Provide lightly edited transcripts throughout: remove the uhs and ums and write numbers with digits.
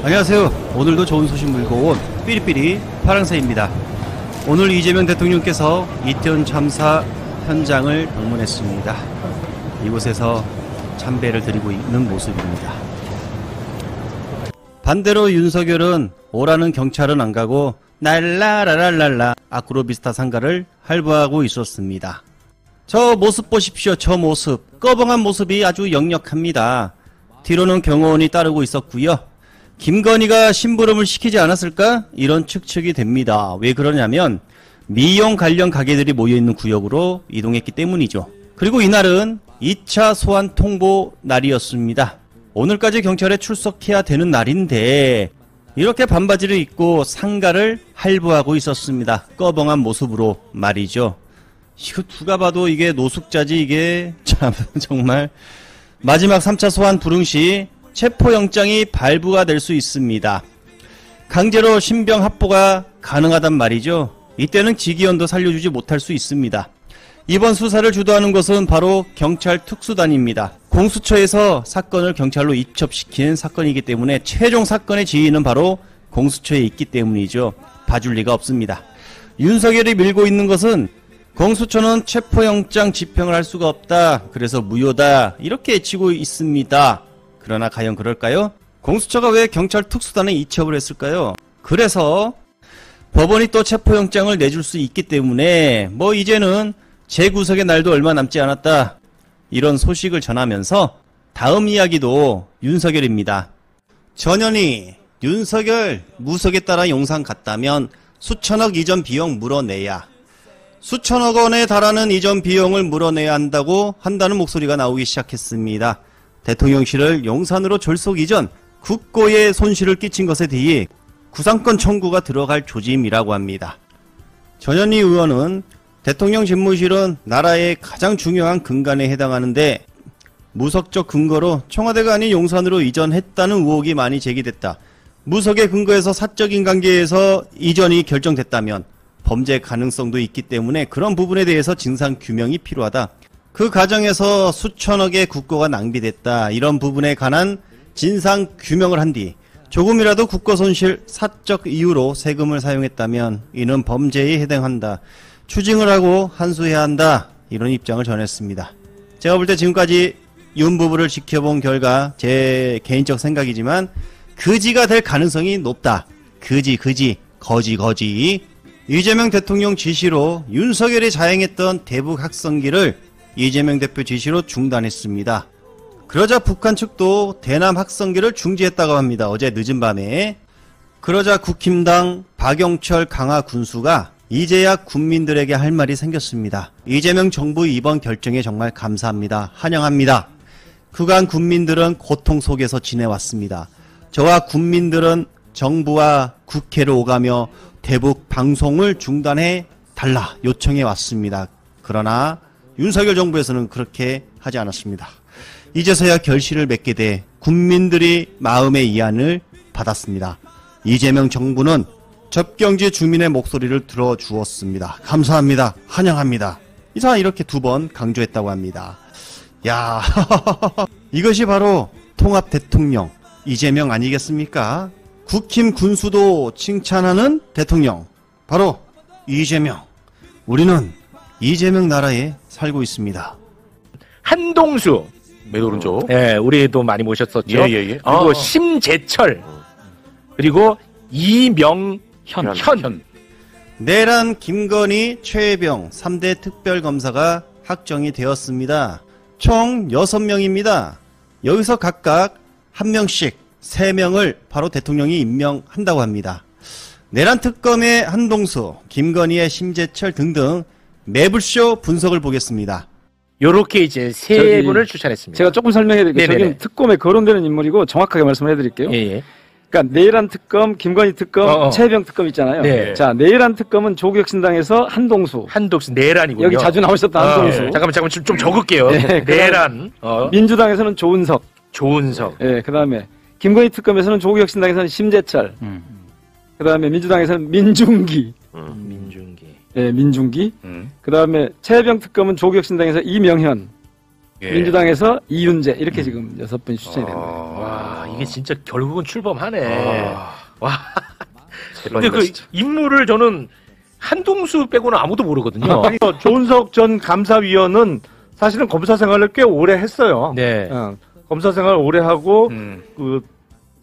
안녕하세요. 오늘도 좋은 소식 물고 온 삐리삐리 파랑새입니다. 오늘 이재명 대통령께서 이태원 참사 현장을 방문했습니다. 이곳에서 참배를 드리고 있는 모습입니다. 반대로 윤석열은 오라는 경찰은 안 가고 날라라랄랄라 아크로비스타 상가를 할부하고 있었습니다. 저 모습 보십시오. 저 모습. 꺼벙한 모습이 아주 역력합니다. 뒤로는 경호원이 따르고 있었고요. 김건희가 심부름을 시키지 않았을까? 이런 측측이 됩니다. 왜 그러냐면 미용 관련 가게들이 모여있는 구역으로 이동했기 때문이죠. 그리고 이날은 2차 소환 통보 날이었습니다. 오늘까지 경찰에 출석해야 되는 날인데 이렇게 반바지를 입고 상가를 할부하고 있었습니다. 꺼벙한 모습으로 말이죠. 이거 누가 봐도 이게 노숙자지 이게 참 정말. 마지막 3차 소환 불응 시 체포영장이 발부가 될 수 있습니다. 강제로 신병 합보가 가능하단 말이죠. 이때는 직위원도 살려주지 못할 수 있습니다. 이번 수사를 주도하는 것은 바로 경찰 특수단입니다. 공수처에서 사건을 경찰로 입첩시킨 사건이기 때문에 최종 사건의 지휘는 바로 공수처에 있기 때문이죠. 봐줄 리가 없습니다. 윤석열이 밀고 있는 것은 공수처는 체포영장 집행을 할 수가 없다. 그래서 무효다. 이렇게 외치고 있습니다. 그러나 과연 그럴까요? 공수처가 왜 경찰 특수단에 이첩을 했을까요? 그래서 법원이 또 체포영장을 내줄 수 있기 때문에 뭐 이제는 재구속의 날도 얼마 남지 않았다. 이런 소식을 전하면서 다음 이야기도 윤석열입니다. 전현희, 윤석열 무속에 따라 용산 갔다면 수천억 이전 비용 물어내야. 수천억 원에 달하는 이전 비용을 물어내야 한다는 목소리가 나오기 시작했습니다. 대통령실을 용산으로 졸속 이전, 국고에 손실을 끼친 것에 대해 구상권 청구가 들어갈 조짐이라고 합니다. 전현희 의원은 대통령 집무실은 나라의 가장 중요한 근간에 해당하는데 무속적 근거로 청와대가 아닌 용산으로 이전했다는 의혹이 많이 제기됐다. 무속의 근거에서 사적인 관계에서 이전이 결정됐다면 범죄 가능성도 있기 때문에 그런 부분에 대해서 진상규명이 필요하다. 그 과정에서 수천억의 국고가 낭비됐다. 이런 부분에 관한 진상규명을 한 뒤 조금이라도 국고손실 사적 이유로 세금을 사용했다면 이는 범죄에 해당한다. 추징을 하고 한수해야 한다. 이런 입장을 전했습니다. 제가 볼 때 지금까지 윤 부부를 지켜본 결과 제 개인적 생각이지만 거지가 될 가능성이 높다. 거지. 이재명 대통령 지시로 윤석열이 자행했던 대북 학성기를 이재명 대표 지시로 중단했습니다. 그러자 북한 측도 대남 학성기를 중지했다고 합니다. 어제 늦은 밤에. 그러자 국힘당 박영철 강화 군수가 이제야 국민들에게 할 말이 생겼습니다. 이재명 정부 이번 결정에 정말 감사합니다. 환영합니다. 그간 국민들은 고통 속에서 지내왔습니다. 저와 국민들은 정부와 국회를 오가며 대북 방송을 중단해 달라 요청해 왔습니다. 그러나 윤석열 정부에서는 그렇게 하지 않았습니다. 이제서야 결실을 맺게 돼 국민들이 마음의 이안을 받았습니다. 이재명 정부는 접경지 주민의 목소리를 들어주었습니다. 감사합니다. 환영합니다. 이상 이렇게 2번 강조했다고 합니다. 야, 이것이 바로 통합 대통령 이재명 아니겠습니까? 국힘 군수도 칭찬하는 대통령 바로 이재명. 우리는 이재명 나라에 살고 있습니다. 한동수 맨 오른쪽. 예, 우리도 많이 모셨었죠. 예. 그리고 심재철 그리고 이명현. 내란 김건희 최혜병 3대 특별검사가 확정이 되었습니다. 총 6명입니다. 여기서 각각 1명씩 3명을 바로 대통령이 임명한다고 합니다. 내란 특검의 한동수, 김건희의 심재철 등등 매불쇼 분석을 보겠습니다. 요렇게 이제 세 분을 추천했습니다. 제가 조금 설명해 드릴게요. 저기는 특검에 거론되는 인물이고 정확하게 말씀을 해드릴게요. 예. 그러니까 내란 특검, 김건희 특검, 최혜병 특검 있잖아요. 네. 자, 내란 특검은 조국혁신당에서 한동수 내란이군요. 여기 자주 나오셨던 한동수. 네. 잠깐만 좀 적을게요. 네, 내란. 민주당에서는 조은석. 예, 그다음에 김건희 특검에서는 조국혁신당에서는 심재철. 그다음에 민주당에서는 민중기. 예, 민중기. 그다음에 최혜병 특검은 조국혁신당에서 이명현. 민주당에서 이윤재. 이렇게 지금 6분이 추천이 됩니다. 와. 와, 이게 진짜 결국은 출범하네. 와. 근데 대박이다, 그 진짜. 인물을 저는 한동수 빼고는 아무도 모르거든요. 조은석 전 감사위원은 사실은 검사 생활을 꽤 오래 했어요. 네. 검사 생활 오래 하고 음. 그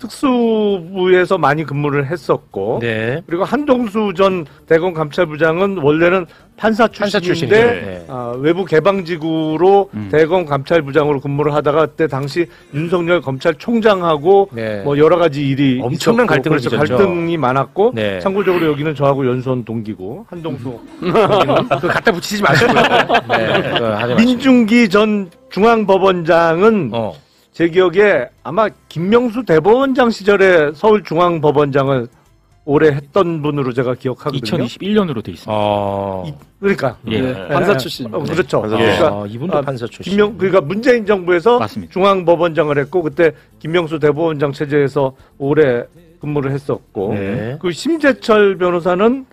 특수부에서 많이 근무를 했었고 네. 그리고 한동수 전 대검 감찰부장은 원래는 판사 출신인데 출신이죠. 네. 외부 개방지구로 대검 감찰부장으로 근무를 하다가 그때 당시 윤석열 검찰총장하고 네. 뭐 여러 가지 일이 엄청난 있었고 갈등을 그래서 빚었죠. 갈등이 많았고 네. 참고적으로 여기는 저하고 연수원 동기고 한동수 그거 갖다 붙이지 마시고요. 네. 그거 하지 마시고. 민중기 전 중앙법원장은 제 기억에 아마 김명수 대법원장 시절에 서울중앙법원장을 오래 했던 분으로 제가 기억하거든요. 2021년으로 돼 있습니다. 그러니까 예. 판사 출신. 그렇죠. 판사 그러니까 이분도 판사 출신. 그러니까 문재인 정부에서 맞습니다. 중앙법원장을 했고 그때 김명수 대법원장 체제에서 오래 근무를 했었고 네. 그 심재철 변호사는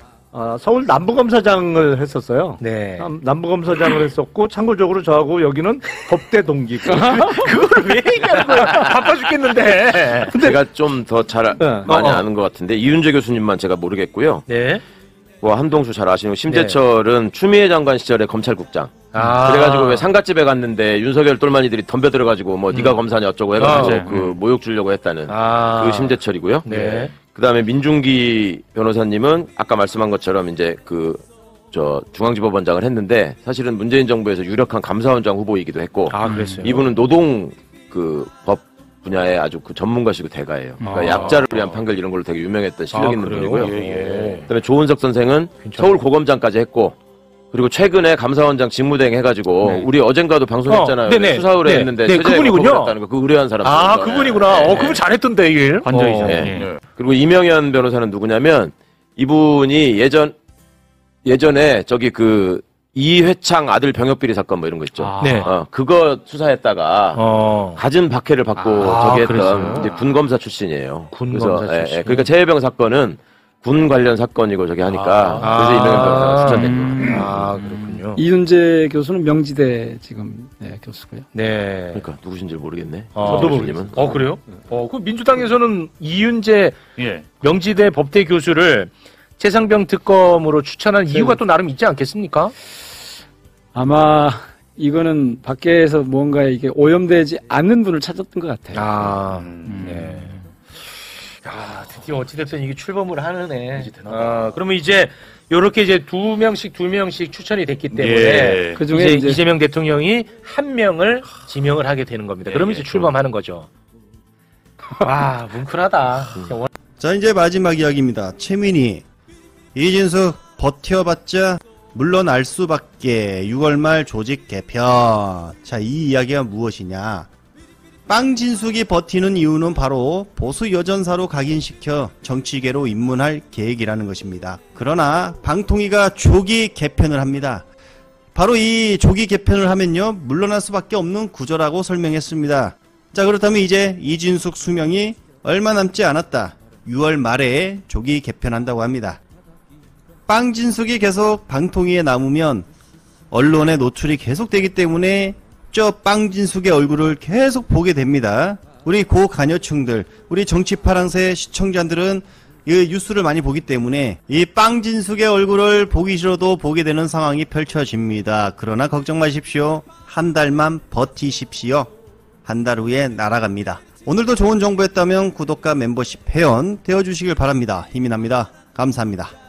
서울 남부검사장을 했었어요. 네. 남부검사장을 했었고 참고적으로 저하고 여기는 법대 동기고 그걸 왜 얘기하는 거야? 바빠 죽겠는데. 제가 좀 더 잘 네. 많이 아는 것 같은데 이윤재 교수님만 제가 모르겠고요. 네. 뭐 한동수 잘 아시는 심재철은 추미애 장관 시절에 검찰국장. 아. 그래가지고 왜 상가집에 갔는데 윤석열 똘마니들이 덤벼들어가지고 뭐 네가 검사냐 어쩌고 해가지고 맞아요. 그 모욕 주려고 했다는 그 심재철이고요. 네. 그다음에 민중기 변호사님은 아까 말씀한 것처럼 이제 중앙지법원장을 했는데 사실은 문재인 정부에서 유력한 감사원장 후보이기도 했고 그랬어요. 이분은 노동 법 분야의 아주 그 전문가시고 대가예요. 그러니까 약자를 위한 판결 이런 걸로 되게 유명했던 실력 있는 그래요? 분이고요. 예. 그다음에 조은석 선생은 서울 고검장까지 했고 그리고 최근에 감사원장 직무대행 해가지고 우리 어젠가도 방송했잖아요. 네네. 수사 의뢰 네. 했는데 네, 그분이군요. 다는 거. 그 의뢰한 사람. 그분이구나. 네. 그분 잘했던데, 일. 관저이죠. 네. 그리고 이명현 변호사는 누구냐면 이분이 예전에 저기 그 이회창 아들 병역비리 사건 뭐 이런 거 있죠. 네. 그거 수사했다가 갖은 박해를 받고 저기 했던 그랬어요? 이제 군검사 출신이에요. 군검사 출신. 그러니까 최혜병 사건은 군 관련 사건이고 저기 하니까 그래서 이명현 변호사가 추천된 거예요. 그렇군요. 이윤재 교수는 명지대 지금 교수고요. 네. 그러니까 누구신지 모르겠네. 저도 모르겠는. 그래요? 그 민주당에서는 이윤재 예. 명지대 법대 교수를 최상병 특검으로 추천한 이유가 또 나름 있지 않겠습니까? 아마 이거는 밖에서 뭔가 이게 오염되지 않는 분을 찾았던 것 같아요. 네. 야, 드디어 어찌됐든 이게 출범을 하느네. 그러면 이제 요렇게 이제 두 명씩 추천이 됐기 때문에 예. 그중에 이제 이재명 대통령이 한 명을 지명을 하게 되는 겁니다. 그러면 이제 출범하는 거죠. 와, 뭉클하다. 자, 이제 마지막 이야기입니다. 최민희, 이진숙 버텨봤자 물러날 수밖에 6월 말 조직 개편. 자, 이 이야기가 무엇이냐? 빵진숙이 버티는 이유는 바로 보수 여전사로 각인시켜 정치계로 입문할 계획이라는 것입니다. 그러나 방통위가 조기 개편을 합니다. 바로 이 조기 개편을 하면요, 물러날 수밖에 없는 구조라고 설명했습니다. 자, 그렇다면 이제 이진숙 수명이 얼마 남지 않았다. 6월 말에 조기 개편한다고 합니다. 빵진숙이 계속 방통위에 남으면 언론에 노출이 계속되기 때문에 저 빵진숙의 얼굴을 계속 보게 됩니다. 우리 고관여층들, 우리 정치파랑새 시청자들은 이 뉴스를 많이 보기 때문에 이 빵진숙의 얼굴을 보기 싫어도 보게 되는 상황이 펼쳐집니다. 그러나 걱정 마십시오. 한 달만 버티십시오. 한 달 후에 날아갑니다. 오늘도 좋은 정보였다면 구독과 멤버십 회원 되어주시길 바랍니다. 힘이 납니다. 감사합니다.